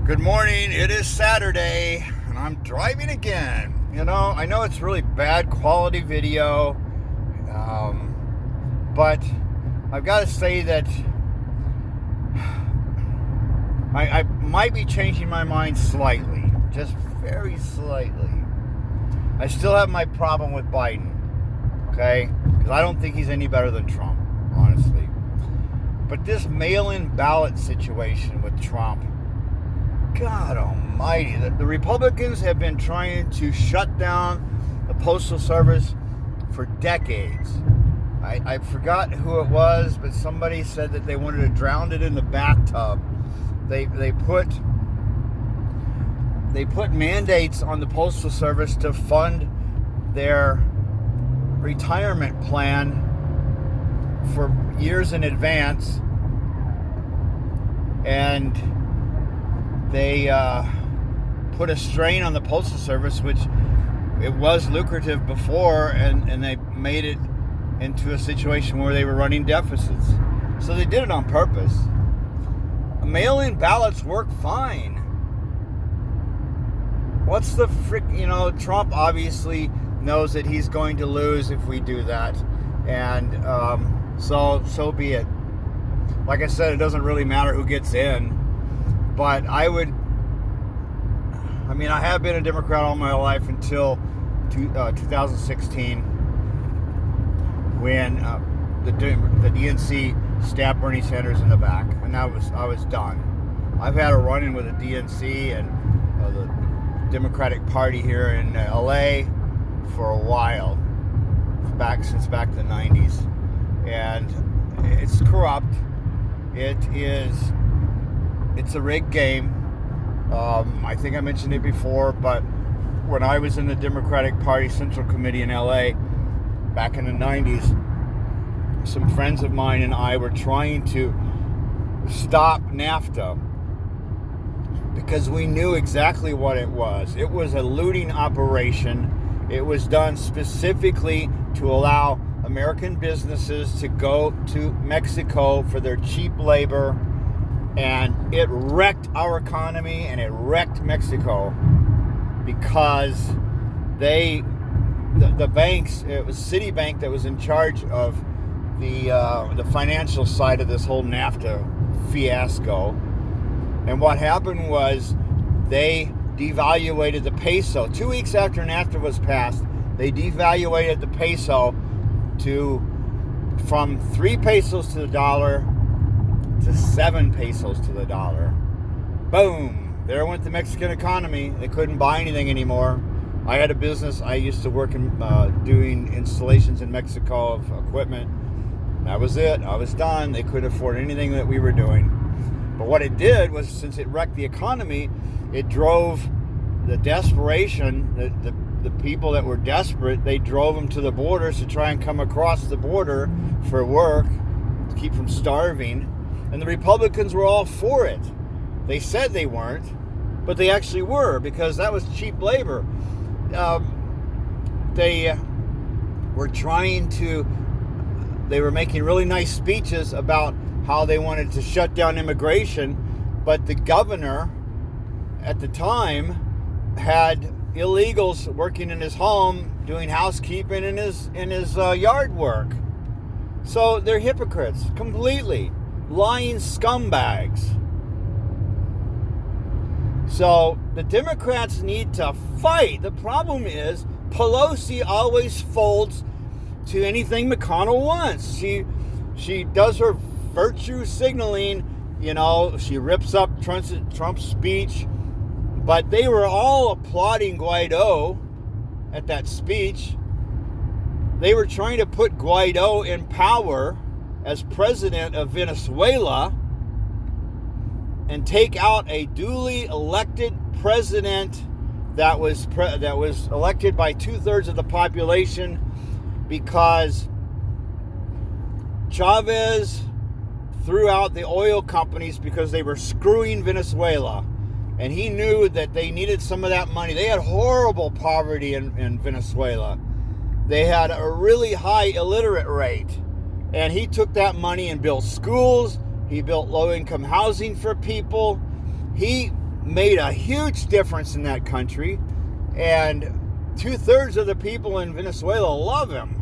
Good morning. It is Saturday and I'm driving again. I know it's really bad quality video, but I've got to say that I might be changing my mind slightly, just very slightly. I still have my problem with Biden, okay? Because I don't think he's any better than Trump, honestly. But this mail-in ballot situation with Trump, God almighty, the Republicans have been trying to shut down the Postal Service for decades. I forgot who it was, but somebody said that they wanted to drown it in the bathtub. They put mandates on the Postal Service to fund their retirement plan for years in advance, and they put a strain on the Postal Service, which it was lucrative before, and they made it into a situation where they were running deficits. So they did it on purpose. Mail-in ballots work fine. What's the frick, Trump obviously knows that he's going to lose if we do that. And so be it. Like I said, it doesn't really matter who gets in. But I have been a Democrat all my life until 2016, when the DNC stabbed Bernie Sanders in the back, and I was done. I've had a run-in with the DNC and the Democratic Party here in LA for a while, since back in the 90s, and it's corrupt. It's a rigged game. I think I mentioned it before, but when I was in the Democratic Party Central Committee in LA back in the 90s, some friends of mine and I were trying to stop NAFTA because we knew exactly what it was. It was a looting operation. It was done specifically to allow American businesses to go to Mexico for their cheap labor, and it wrecked our economy and it wrecked Mexico because the banks, it was Citibank that was in charge of the financial side of this whole NAFTA fiasco. And what happened was they devaluated the peso. 2 weeks after NAFTA was passed, they devaluated the peso from 3 pesos to the dollar to 7 pesos to the dollar. Boom! There went the Mexican economy. They couldn't buy anything anymore. I had a business. I used to work in doing installations in Mexico of equipment. That was it. I was done. They couldn't afford anything that we were doing. But what it did was, since it wrecked the economy, it drove the desperation, the people that were desperate, they drove them to the borders to try and come across the border for work, to keep from starving. And the Republicans were all for it. They said they weren't, but they actually were, because that was cheap labor. They were making really nice speeches about how they wanted to shut down immigration, but the governor at the time had illegals working in his home, doing housekeeping in his yard work. So they're hypocrites, completely. Lying scumbags. So the Democrats need to fight. The problem is Pelosi always folds to anything McConnell wants. She does her virtue signaling, she rips up Trump's speech, but they were all applauding Guaido at that speech. They were trying to put Guaido in power as president of Venezuela and take out a duly elected president that was elected by 2/3 of the population, because Chavez threw out the oil companies because they were screwing Venezuela, and he knew that they needed some of that money. They had horrible poverty in Venezuela. They had a really high illiterate rate. And he took that money and built schools. He built low-income housing for people. He made a huge difference in that country, and 2/3 of the people in Venezuela love him.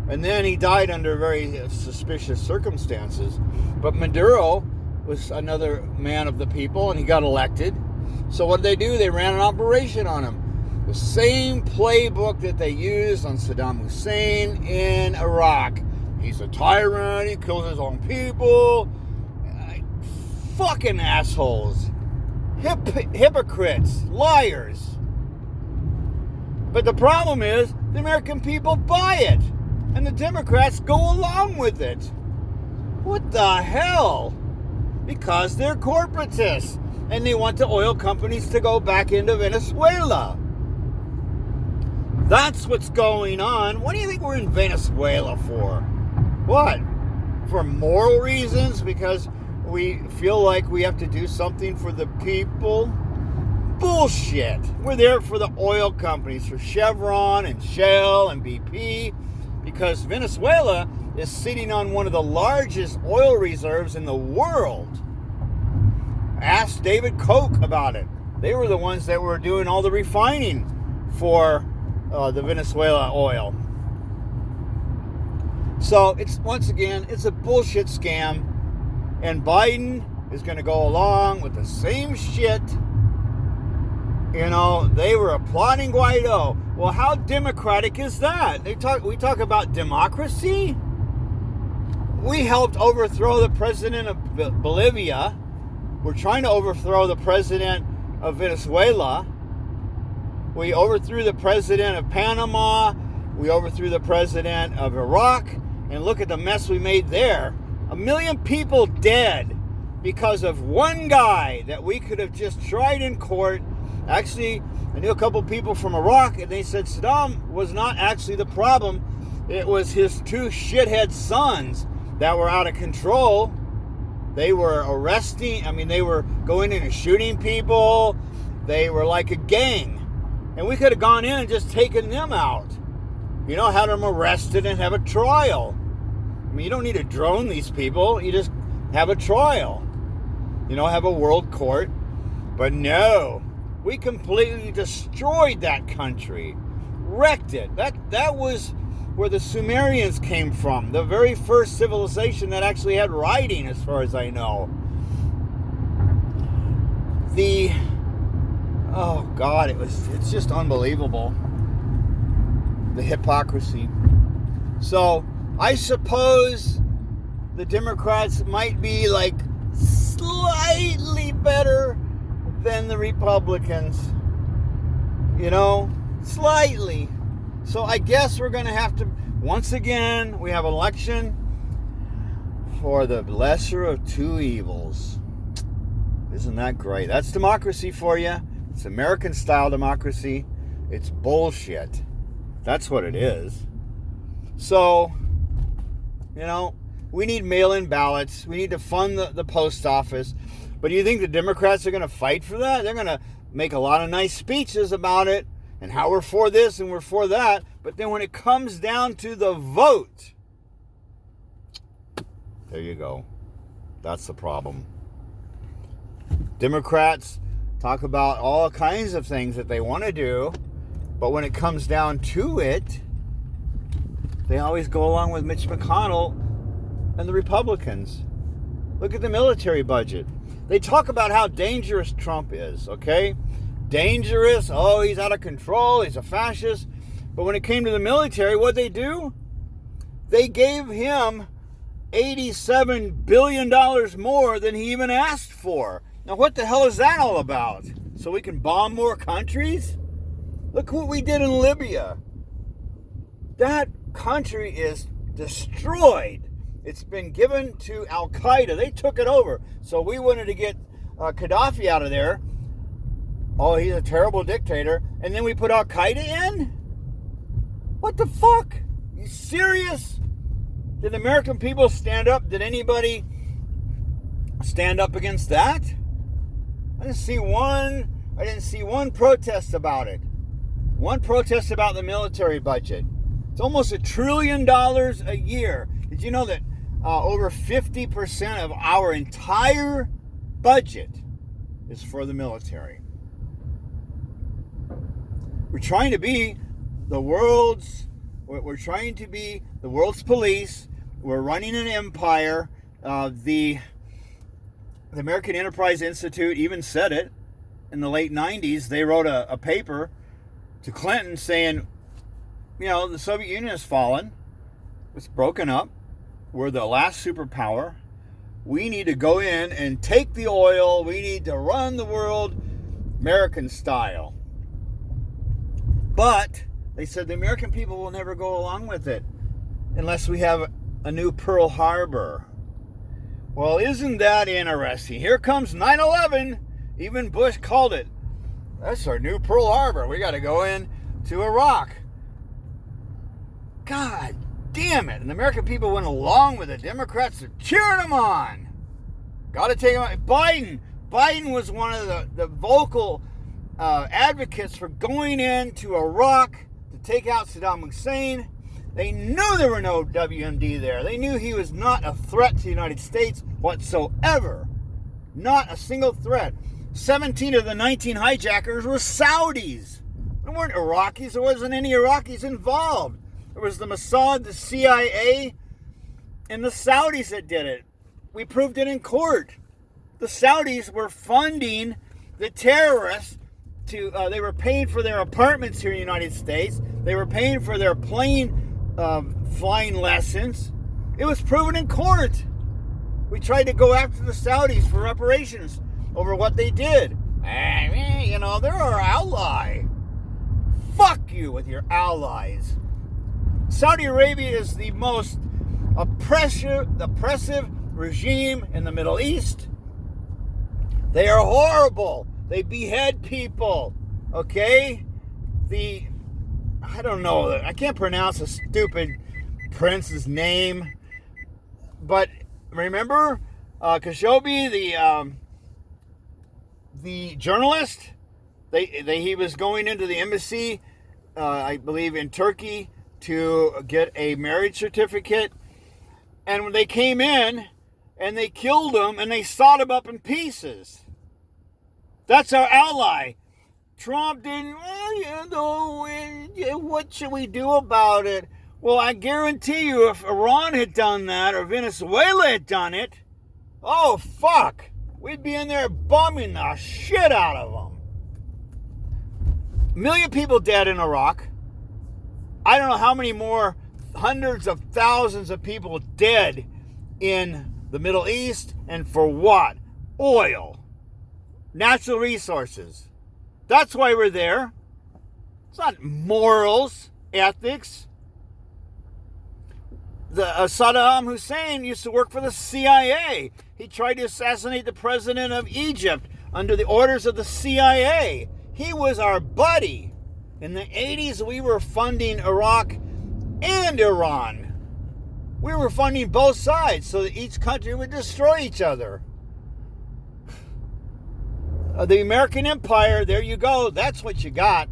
And then he died under very suspicious circumstances. But Maduro was another man of the people, and he got elected. So what did they do? They ran an operation on him. The same playbook that they used on Saddam Hussein in Iraq. He's a tyrant. He kills his own people. Fucking assholes. Hypocrites. Liars. But the problem is, the American people buy it. And the Democrats go along with it. What the hell? Because they're corporatists. And they want the oil companies to go back into Venezuela. That's what's going on. What do you think we're in Venezuela for? What? For moral reasons? Because we feel like we have to do something for the people? Bullshit. We're there for the oil companies, for Chevron and Shell and BP, because Venezuela is sitting on one of the largest oil reserves in the world. Ask David Koch about it. They were the ones that were doing all the refining for the Venezuela oil. So it's, once again, it's a bullshit scam, and Biden is going to go along with the same shit. You know, they were applauding Guaido. Well, how democratic is that? We talk about democracy. We helped overthrow the president of Bolivia. We're trying to overthrow the president of Venezuela. We overthrew the president of Panama. We overthrew the president of Iraq. And look at the mess we made there. 1 million people dead because of one guy that we could have just tried in court. Actually, I knew a couple people from Iraq, and they said Saddam was not actually the problem. It was his 2 shithead sons that were out of control. They were they were going in and shooting people. They were like a gang. And we could have gone in and just taken them out. You know, had them arrested and have a trial. I mean, you don't need to drone these people. You just have a trial. You know, have a world court. But no, we completely destroyed that country. Wrecked it. That was where the Sumerians came from. The very first civilization that actually had writing, as far as I know. Oh God, it's just unbelievable. The hypocrisy. So I suppose the Democrats might be like slightly better than the Republicans. You know, slightly. So I guess we're going to have to, once again, we have an election for the lesser of two evils. Isn't that great? That's democracy for you. It's American-style democracy. It's bullshit. That's what it is. So, you know, we need mail-in ballots. We need to fund the post office. But do you think the Democrats are going to fight for that? They're going to make a lot of nice speeches about it and how we're for this and we're for that. But then when it comes down to the vote, there you go. That's the problem. Democrats talk about all kinds of things that they want to do, but when it comes down to it, they always go along with Mitch McConnell and the Republicans. Look at the military budget. They talk about how dangerous Trump is, okay? Dangerous, oh, he's out of control, he's a fascist. But when it came to the military, what'd they do? They gave him $87 billion more than he even asked for. Now, what the hell is that all about? So we can bomb more countries? Look what we did in Libya. That country is destroyed. It's been given to Al-Qaeda. They took it over. So we wanted to get Gaddafi out of there. Oh, he's a terrible dictator. And then we put Al-Qaeda in? What the fuck? You serious? Did the American people stand up? Did anybody stand up against that? I didn't see one protest about it. One protest about the military budget. It's almost $1 trillion a year. Did you know that over 50% of our entire budget is for the military. We're trying to be the world's police. We're running an empire. The American Enterprise Institute even said it in the late 90s. They wrote a paper to Clinton saying, the Soviet Union has fallen. It's broken up. We're the last superpower. We need to go in and take the oil. We need to run the world American style. But they said the American people will never go along with it unless we have a new Pearl Harbor. Well, isn't that interesting? Here comes 9/11. Even Bush called it. That's our new Pearl Harbor. We got to go in to Iraq. God damn it. And the American people went along with the Democrats. They're cheering them on. Got to take them on. Biden was one of the vocal advocates for going into Iraq to take out Saddam Hussein. They knew there were no WMD there. They knew he was not a threat to the United States whatsoever. Not a single threat. 17 of the 19 hijackers were Saudis. There weren't Iraqis. There wasn't any Iraqis involved. It was the Mossad, the CIA, and the Saudis that did it. We proved it in court. The Saudis were funding the terrorists. They were paying for their apartments here in the United States. They were paying for their plane flying lessons. It was proven in court. We tried to go after the Saudis for reparations over what they did. They're our ally. Fuck you with your allies. Saudi Arabia is the most oppressive regime in the Middle East. They are horrible. They behead people. Okay? I don't know. I can't pronounce a stupid prince's name. But remember Khashoggi, the journalist? He was going into the embassy, I believe in Turkey, to get a marriage certificate. And when they came in and they killed him and they sawed him up in pieces. That's our ally. Trump didn't, what should we do about it? Well, I guarantee you if Iran had done that or Venezuela had done it, oh, fuck. We'd be in there bombing the shit out of them. 1 million people dead in Iraq. I don't know how many more hundreds of thousands of people dead in the Middle East. And for what? Oil. Natural resources. That's why we're there. It's not morals, ethics. Saddam Hussein used to work for the CIA. He tried to assassinate the president of Egypt under the orders of the CIA. He was our buddy. In the 80s, we were funding Iraq and Iran. We were funding both sides so that each country would destroy each other. The American empire, there you go. That's what you got.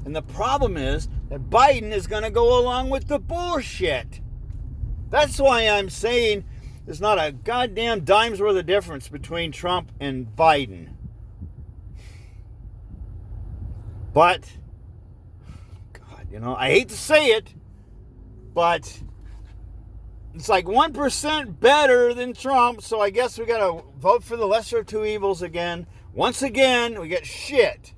And the problem is that Biden is going to go along with the bullshit. That's why I'm saying there's not a goddamn dime's worth of difference between Trump and Biden. But, God, I hate to say it, but it's like 1% better than Trump, so I guess we got to vote for the lesser of two evils again. Once again, we get shit.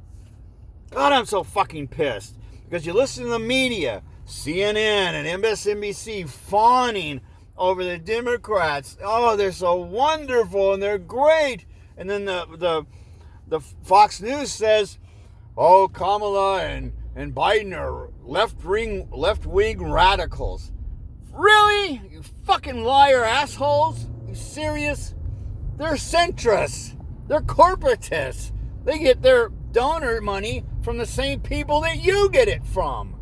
God, I'm so fucking pissed. Because you listen to the media, CNN and MSNBC fawning over the Democrats. Oh, they're so wonderful and they're great. And then the Fox News says, oh, Kamala and Biden are left-wing radicals. Really? You fucking liar assholes? You serious? They're centrists. They're corporatists. They get their donor money from the same people that you get it from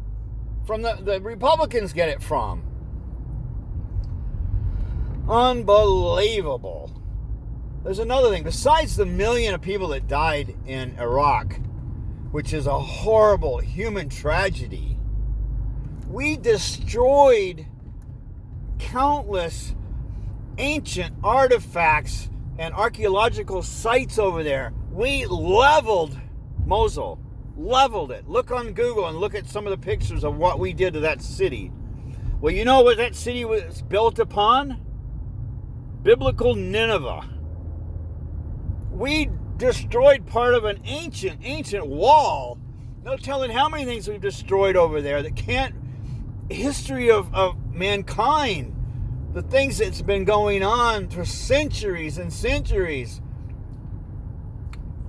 the Republicans get it from. Unbelievable. There's another thing. Besides the 1 million of people that died in Iraq, which is a horrible human tragedy, we destroyed countless ancient artifacts and archaeological sites over there. We leveled Mosul. Leveled it. Look on Google and look at some of the pictures of what we did to that city. Well, you know what that city was built upon? Biblical Nineveh. We destroyed part of an ancient wall. No telling how many things we've destroyed over there that can't... History of mankind. The things that's been going on for centuries and centuries.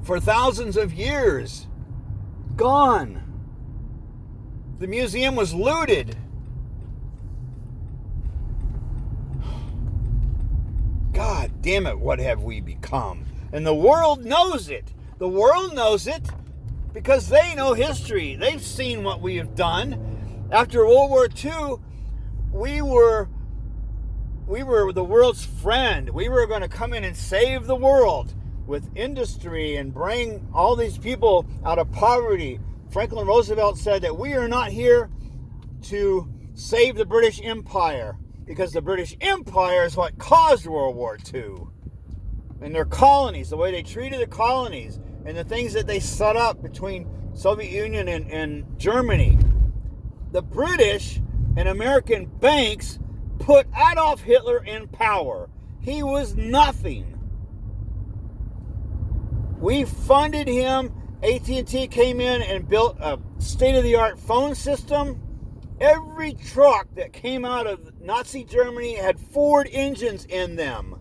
For thousands of years. Gone. The museum was looted. God damn it, what have we become? And the world knows it. The world knows it because they know history. They've seen what we have done. After World War II, we were the world's friend. We were going to come in and save the world with industry and bring all these people out of poverty. Franklin Roosevelt said that we are not here to save the British Empire because the British Empire is what caused World War II. And their colonies, the way they treated the colonies and the things that they set up between Soviet Union and Germany. The British and American banks put Adolf Hitler in power. He was nothing. We funded him. AT&T came in and built a state-of-the-art phone system. Every truck that came out of Nazi Germany had Ford engines in them.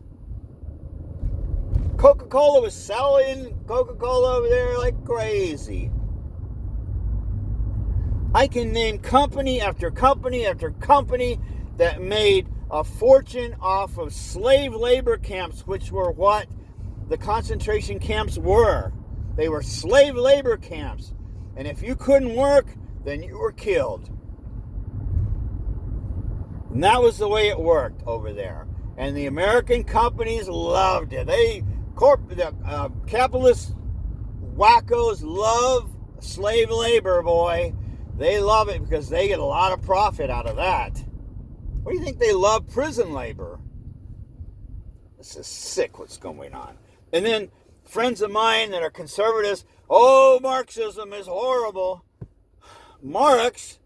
Coca-Cola was selling Coca-Cola over there like crazy. I can name company after company after company that made a fortune off of slave labor camps, which were what the concentration camps were. They were slave labor camps. And if you couldn't work, then you were killed. And that was the way it worked over there. And the American companies loved it. The capitalist wackos love slave labor, boy. They love it because they get a lot of profit out of that. What do you think they love prison labor? This is sick what's going on. And then friends of mine that are conservatives, oh, Marxism is horrible. Marx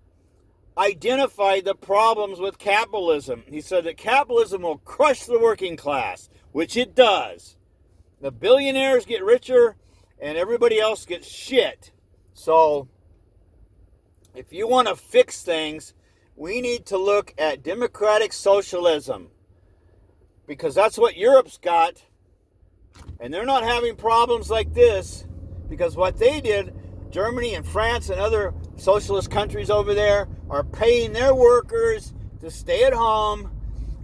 identified the problems with capitalism. He said that capitalism will crush the working class, which it does. The billionaires get richer and everybody else gets shit. So if you want to fix things, we need to look at democratic socialism, because that's what Europe's got. And they're not having problems like this because what they did, Germany and France and other socialist countries over there are paying their workers to stay at home,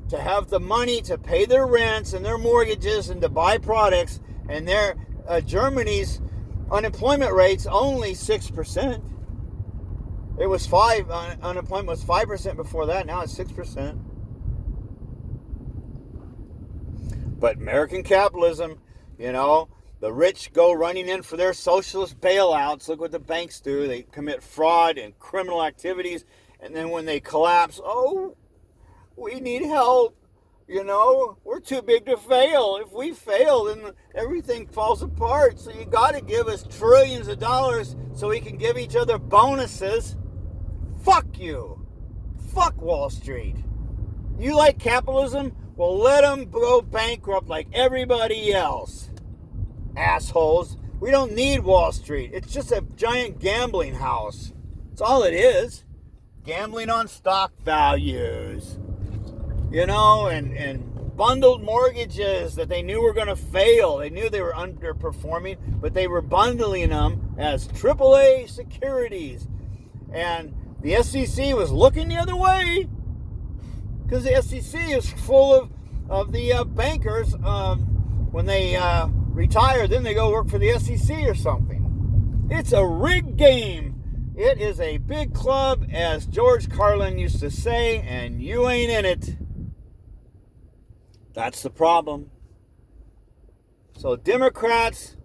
to have the money to pay their rents and their mortgages and to buy products. And their Germany's unemployment rate's only 6%. It was unemployment was 5% before that. Now it's 6%. But American capitalism, you know, the rich go running in for their socialist bailouts. Look what the banks do. They commit fraud and criminal activities. And then when they collapse, oh, we need help. You know, we're too big to fail. If we fail, then everything falls apart. So you got to give us trillions of dollars so we can give each other bonuses. Fuck you. Fuck Wall Street. You like capitalism? Well, let them go bankrupt like everybody else. Assholes. We don't need Wall Street. It's just a giant gambling house. That's all it is. Gambling on stock values. You know, and bundled mortgages that they knew were going to fail. They knew they were underperforming, but they were bundling them as AAA securities. And the SEC was looking the other way, because the SEC is full of the bankers. When they retire, then they go work for the SEC or something. It's a rigged game. It is a big club, as George Carlin used to say, and you ain't in it. That's the problem. So Democrats,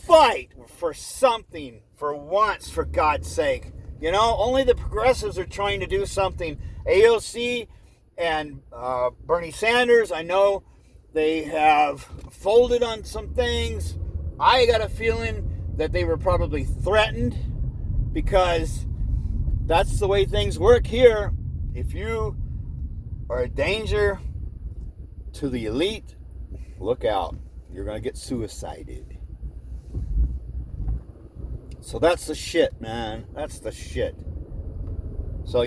fight for something for once, for God's sake. You know, only the progressives are trying to do something. AOC and Bernie Sanders, I know they have folded on some things. I got a feeling that they were probably threatened, because that's the way things work here. If you are a danger to the elite, look out. You're going to get suicided. So that's the shit, man. That's the shit. So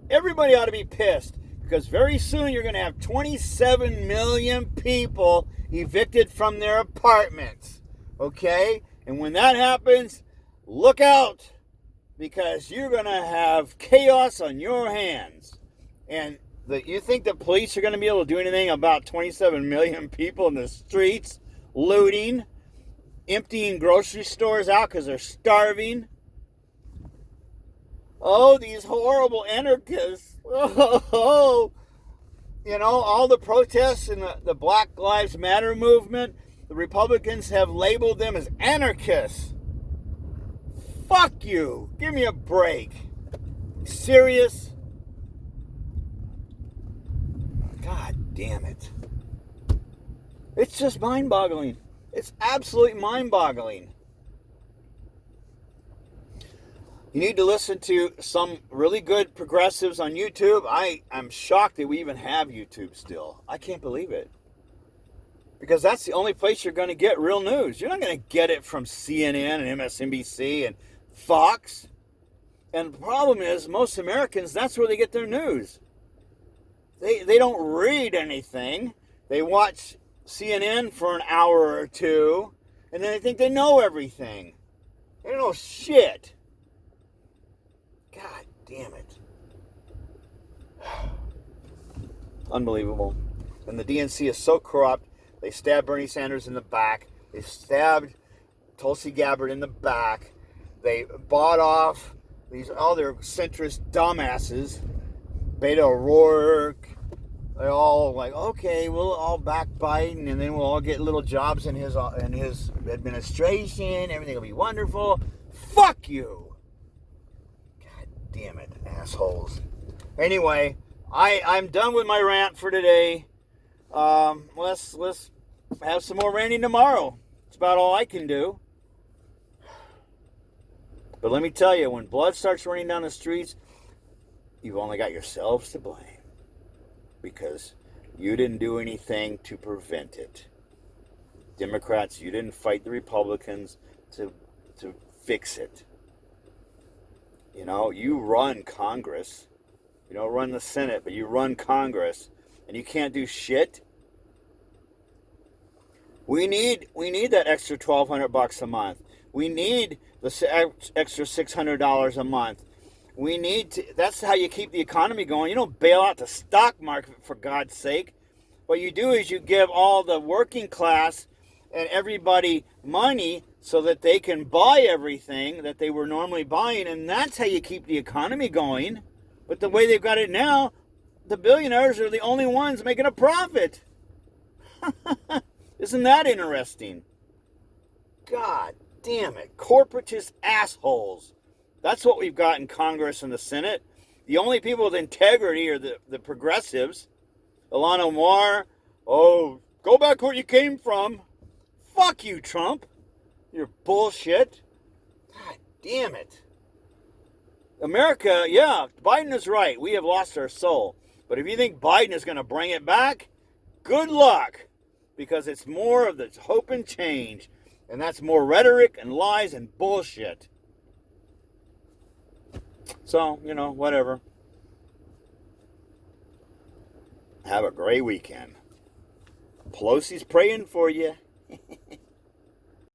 everybody ought to be pissed, because very soon you're going to have 27 million people evicted from their apartments. Okay? And when that happens, look out, because you're going to have chaos on your hands. And you think the police are going to be able to do anything about 27 million people in the streets looting, emptying grocery stores out because they're starving? Oh, these horrible anarchists. Oh, all the protests and the Black Lives Matter movement, the Republicans have labeled them as anarchists. Fuck you. Give me a break. Serious? God damn it. It's just mind-boggling. It's absolutely mind-boggling. You need to listen to some really good progressives on YouTube. I'm shocked that we even have YouTube still. I can't believe it. Because that's the only place you're going to get real news. You're not going to get it from CNN and MSNBC and Fox. And the problem is, most Americans, that's where they get their news. They don't read anything. They watch CNN for an hour or two, and then they think they know everything. They don't know shit. God damn it. Unbelievable. And the DNC is so corrupt. They stabbed Bernie Sanders in the back. They stabbed Tulsi Gabbard in the back. They bought off these other centrist dumbasses. Beto O'Rourke. They're all like, okay, we'll all back Biden, and then we'll all get little jobs in his administration. Everything will be wonderful. Fuck you. God damn it, assholes. Anyway, I'm done with my rant for today. Let's have some more ranting tomorrow. It's about all I can do. But let me tell you, when blood starts running down the streets, you've only got yourselves to blame, because you didn't do anything to prevent it. Democrats, you didn't fight the Republicans to fix it. You run Congress. You don't run the Senate, but you run Congress, and you can't do shit. We need that extra $1,200 a month. We need the extra $600 a month. We need to. That's how you keep the economy going. You don't bail out the stock market, for God's sake. What you do is you give all the working class and everybody money so that they can buy everything that they were normally buying, and that's how you keep the economy going. But the way they've got it now, the billionaires are the only ones making a profit. Isn't that interesting? God damn it. Corporatist assholes. That's what we've got in Congress and the Senate. The only people with integrity are the progressives. Ilhan Omar, go back where you came from. Fuck you, Trump. You're bullshit. God damn it. America, yeah, Biden is right. We have lost our soul. But if you think Biden is going to bring it back, good luck. Because it's more of the hope and change. And that's more rhetoric and lies and bullshit. So, whatever. Have a great weekend. Pelosi's praying for you.